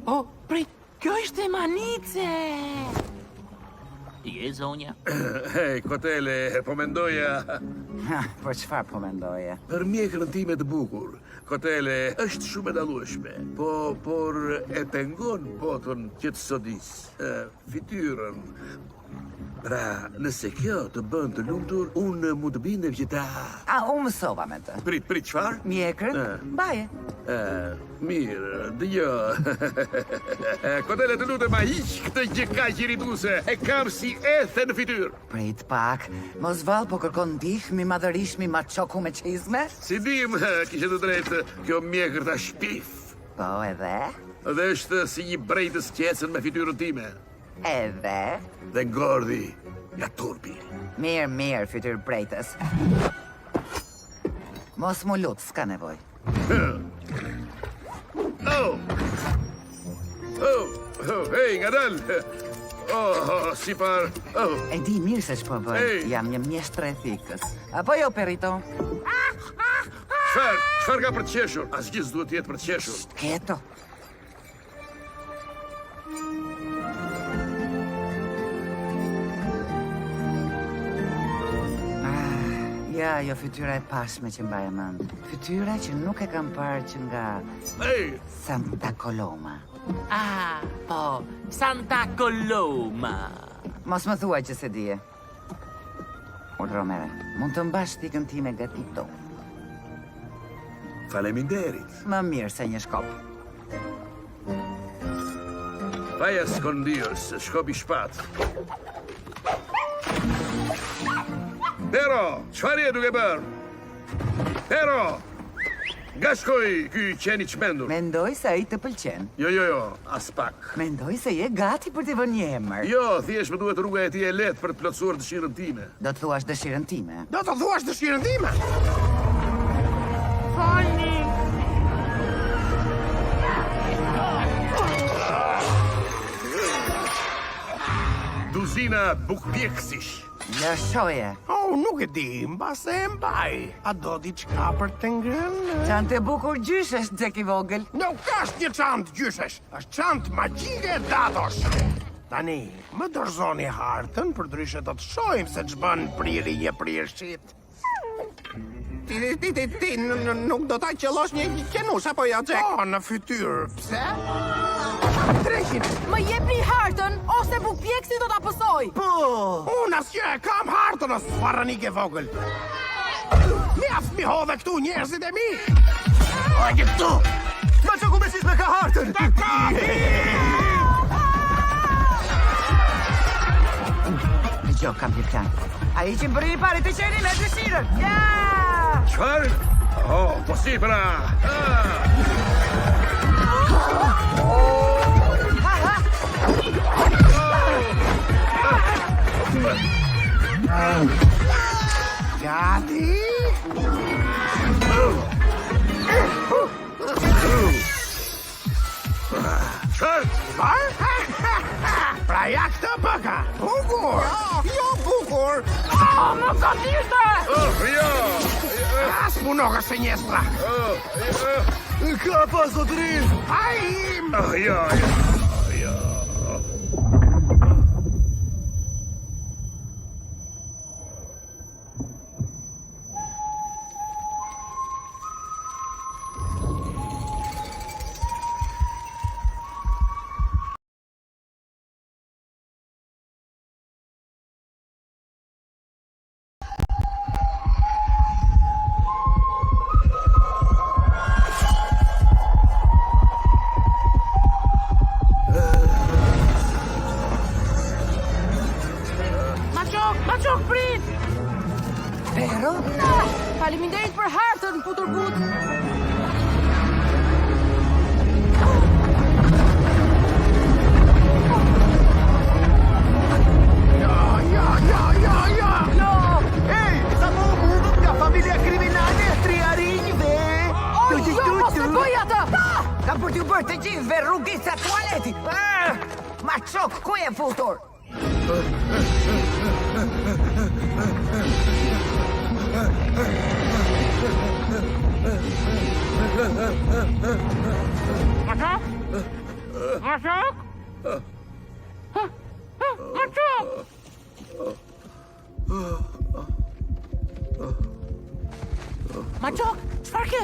Oh, prit, kjo ishte Manice! Je, zonja? Hej, Kotele, po mendoja... Për çfarë po mendoje? Për mjekën time të bukur. Kotele është shumë e dallueshme, por e pengon botën që të sodis. Fytyrën. Pra, nëse kjo të bën të lumtur, unë mund të bindem që ta... Unë mësova me të. Prit, çfarë? Mjekrën? Baje. Mirë, dëgjo. Kotele, të lutem, ma hiq këtë gjë kaq irrituse. E kam si ethe në fytyrë. Prit pak, mos vall po kërkon ndihmë madhërishmi ma çoku me çizme? Si dim, kishe të drejtë, kjo mjekër ta shpif. Po edhe? Dhe është si një brejtës qesën me fytyrën time. Edhe? Dhe ngordi, ja turpi. Mirë, fytyrë brejtës. Mos mu lut, s'ka nevoj. Hej, nga dal. Si par... E di mirë se ç'po bën. Jam një mjeshtër etikës. Apo jo, Perito? Çfarë ka për të qeshur? Asgjë s'duhet të jetë për të qeshur. Keto. Ja, jo fytyra e pashme që mbaja mend. Fytyra që nuk e kam parë që nga... Santa Coloma. Po, Santa Coloma. Mos më thuaj që se dije. Urdhro mere, mund të mbash tikën time gatito. Faleminderit. Më mirë se një shkop. Vaya escondidos, shkop I shpat. Pero, çfarë je duke bërë? Pero, nga shkoj ky qeni çmendur? Mendoj se ai të pëlqen. Jo, as pak. Mendoj se je gati për t'i vënë një emër. Jo, thjesht më duhet rruga e tij e lehtë për të plotësuar dëshirën time. Do të thuash dëshirën time? Do të thuash dëshirën time? Falni! Duzina bukpjeksish. Lëshoje. Nuk e di, mbase e mbaj. A do diçka për të ngrënë? Çantë e bukur gjyshesh, Xhek I vogël. Nuk është një çantë gjyshesh, është çantë magjike e datosh. Tani, më dorëzoni hartën, përndryshe do të shohim se ç'bën priri një prirshit. Ti nuk do ta qellosh një qenush apo jo, Xhek? Po, në fytyrë. Pse? 300. Më jepni hartën, ose bukpjeksi do ta pësoj. Po! Unë asgjë e kam hartën, o sfarranik e vogël. Mjaft mi hodhe këtu njerëzit e mi. Hajde këtu! Ma që ku besis me ka hartën? Të kapi! Gjo, kam një plan. A I që më bëri pare të qeni me dëshirën. Ja! Çfarë? Po si pra! Gati? Pra ja këtë bëka! Bukur! Jo bukur! Më ka tishtë! As punohë se njestra! Ka pa zotërin! Hajim! Ja. Maqok, prit! Pero? Faleminderit për hartën, putur but. Ka për t'ju bërë të gjithve rrugica tualetit! Ma qok, ku e futur? Maqok? Maqok! Maqok, çfarë ke?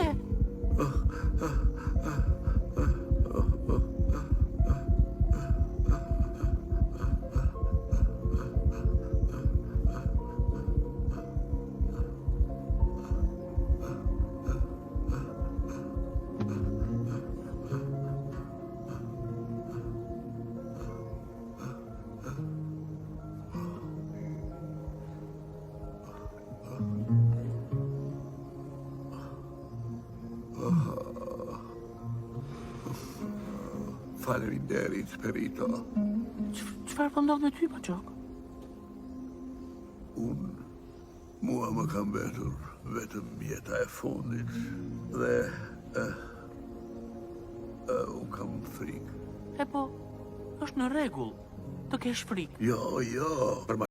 Faleminderit, Perito. Çfarë po ndodh me ty, Maqok? Mua më kam mbetur vetëm jeta e fundit dhe u kam frikë. E po, është në rregull. Të kesh frikë. Jo, për